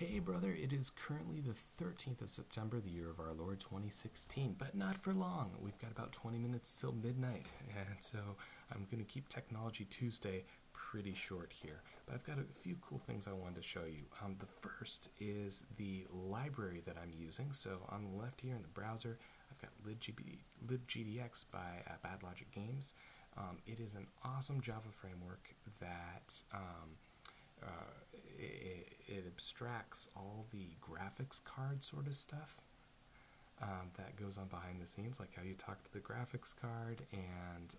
Hey brother, it is currently the 13th of September, the year of our Lord 2016, but not for long. We've got about 20 minutes till midnight, and so I'm going to keep Technology Tuesday pretty short here. But I've got a few cool things I wanted to show you. The first is the library that I'm using. So on the left here in the browser, I've got libgdx by Bad Logic Games. It is an awesome Java framework that it abstracts all the graphics card sort of stuff that goes on behind the scenes, like how you talk to the graphics card and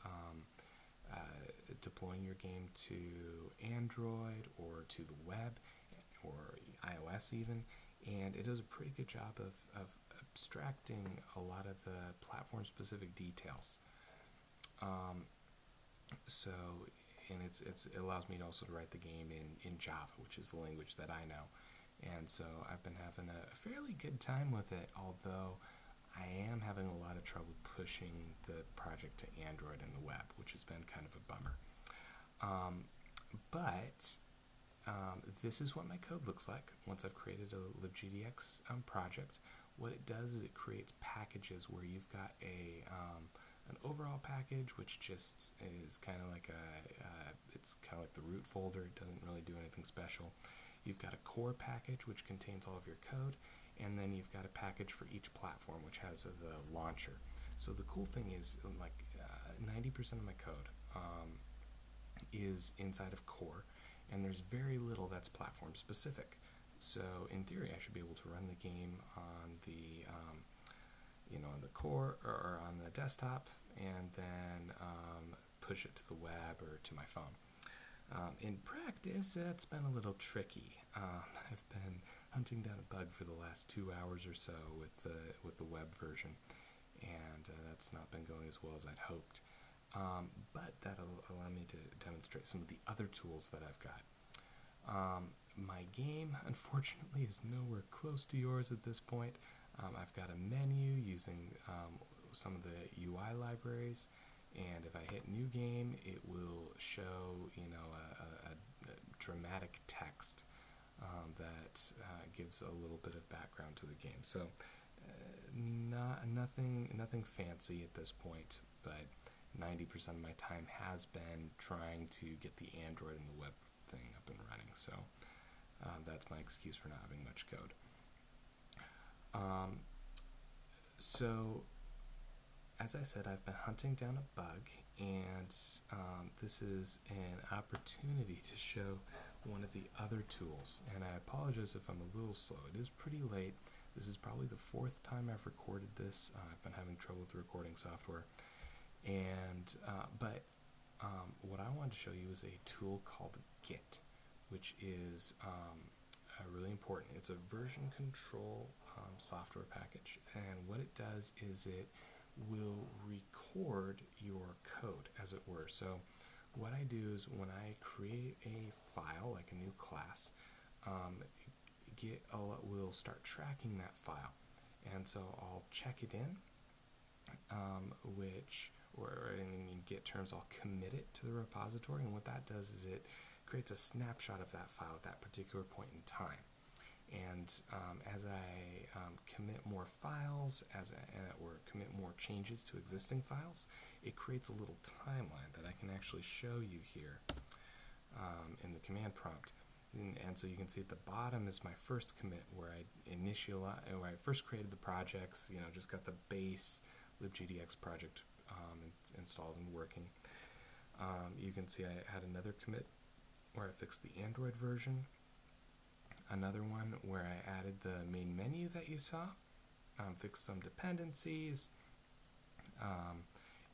deploying your game to Android or to the web or iOS even. And it does a pretty good job of abstracting a lot of the platform-specific details. So and it allows me to also write the game in Java, which is the language that I know. And so I've been having a fairly good time with it, although I am having a lot of trouble pushing the project to Android and the web, which has been kind of a bummer. But this is what my code looks like once I've created a libgdx project. What it does is it creates packages where you've got an overall package, which just is kind of like it's kind of like the root folder. It doesn't really do anything special. You've got a core package, which contains all of your code, and then you've got a package for each platform, which has the launcher. So the cool thing is, like 90% of my code is inside of core, and there's very little that's platform specific. So in theory, I should be able to run the game on the on the core or on the desktop, and then push it to the web or to my phone. In practice, it's been a little tricky. I've been hunting down a bug for the last 2 hours or so with the web version, and that's not been going as well as I'd hoped. But that'll allow me to demonstrate some of the other tools that I've got. My game, unfortunately, is nowhere close to yours at this point. I've got a menu using some of the UI libraries, and if I hit New Game, it will show a dramatic text that gives a little bit of background to the game. So nothing fancy at this point, but 90% of my time has been trying to get the Android and the web thing up and running. So that's my excuse for not having much code. So, as I said, I've been hunting down a bug, and this is an opportunity to show one of the other tools. And I apologize if I'm a little slow. It is pretty late. This is probably the 4th time I've recorded this. I've been having trouble with recording software. And but what I wanted to show you is a tool called Git, which is really important. It's a version control software package, and what it does is it will record your code, as it were. So what I do is when I create a file, like a new class, Git will start tracking that file, and so I'll check it in, in Git terms, I'll commit it to the repository, and what that does is it creates a snapshot of that file at that particular point in time. And as I commit more files, or commit more changes to existing files, it creates a little timeline that I can actually show you here in the command prompt. And so you can see at the bottom is my first commit, where I first created the projects, just got the base libgdx project installed and working. You can see I had another commit where I fixed the Android version, another one where I added the main menu that you saw, fixed some dependencies,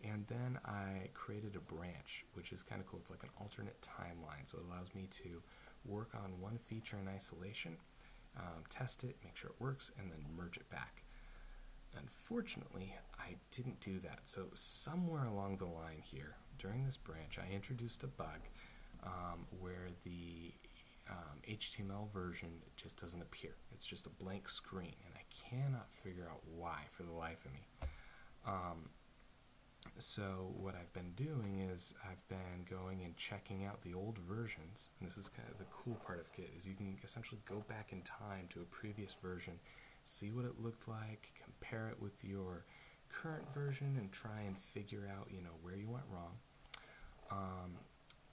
and then I created a branch, which is kind of cool. It's like an alternate timeline, so it allows me to work on one feature in isolation, test it, make sure it works, and then merge it back. Unfortunately, I didn't do that, so somewhere along the line here, during this branch, I introduced a bug where the HTML version just doesn't appear. It's just a blank screen, and I cannot figure out why for the life of me. So what I've been doing is I've been going and checking out the old versions, and this is kind of the cool part of Git, is you can essentially go back in time to a previous version, see what it looked like, compare it with your current version, and try and figure out, where you went wrong.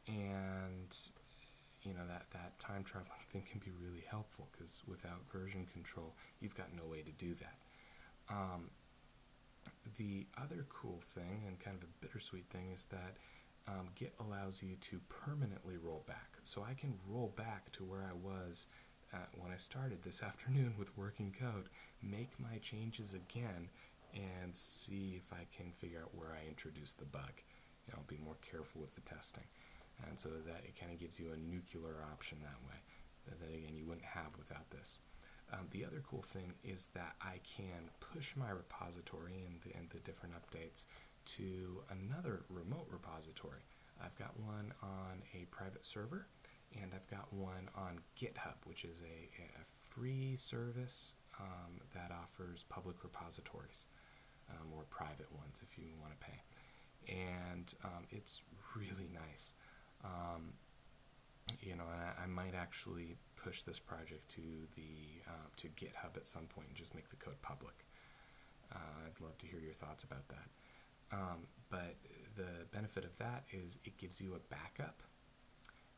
And that time traveling thing can be really helpful, because without version control, you've got no way to do that. The other cool thing, and kind of a bittersweet thing, is that Git allows you to permanently roll back. So I can roll back to where I was when I started this afternoon with working code, make my changes again, and see if I can figure out where I introduced the bug. Be more careful with the testing. And so that it kind of gives you a nuclear option that way, that again, you wouldn't have without this. The other cool thing is that I can push my repository and the different updates to another remote repository. I've got one on a private server, and I've got one on GitHub, which is a free service that offers public repositories, or private ones if you want to pay. And it's really nice. And I might actually push this project to GitHub at some point and just make the code public. I'd love to hear your thoughts about that. But the benefit of that is it gives you a backup,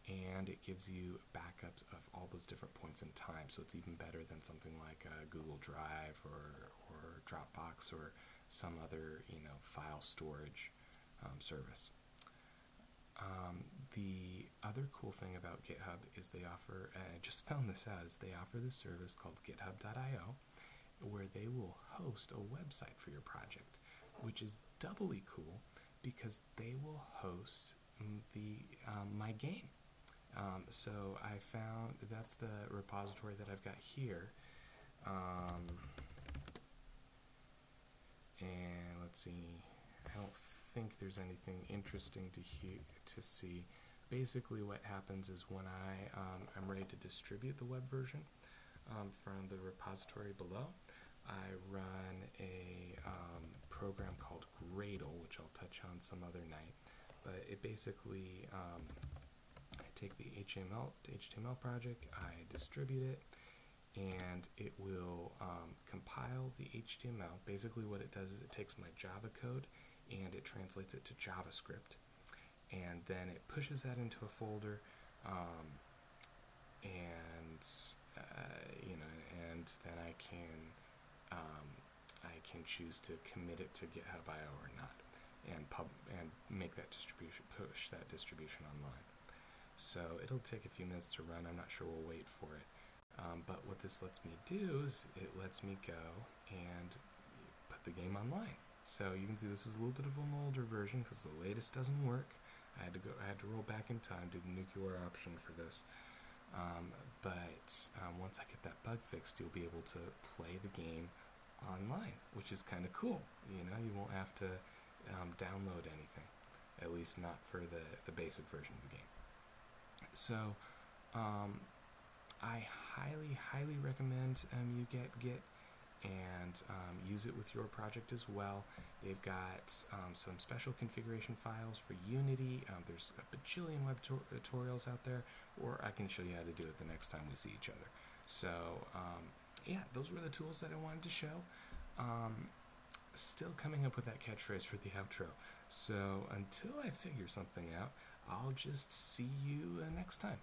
and it gives you backups of all those different points in time. So it's even better than something like Google Drive or Dropbox or some other file storage service. The other cool thing about GitHub is they offer, and I just found this out, is they offer this service called github.io, where they will host a website for your project, which is doubly cool because they will host my game. So I found that's the repository that I've got here. And let's see, I don't think there's anything interesting to see. Basically what happens is when I'm ready to distribute the web version from the repository below, I run a program called Gradle, which I'll touch on some other night. But it basically, I take the HTML project, I distribute it, and it will compile the HTML. Basically what it does is it takes my Java code and it translates it to JavaScript, and then it pushes that into a folder, and then I can choose to commit it to GitHub.io or not, and make that distribution, push that distribution online. So it'll take a few minutes to run. I'm not sure we'll wait for it. But what this lets me do is it lets me go and put the game online. So you can see this is a little bit of an older version because the latest doesn't work. I had to roll back in time, do the nuclear option for this. But once I get that bug fixed, you'll be able to play the game online, which is kind of cool. You won't have to download anything, at least not for the basic version of the game. So I highly recommend you get Git and use it with your project as well. They've got some special configuration files for Unity. There's a bajillion web tutorials out there, or I can show you how to do it the next time we see each other. So yeah, those were the tools that I wanted to show. Still coming up with that catchphrase for the outro. So until I figure something out, I'll just see you next time.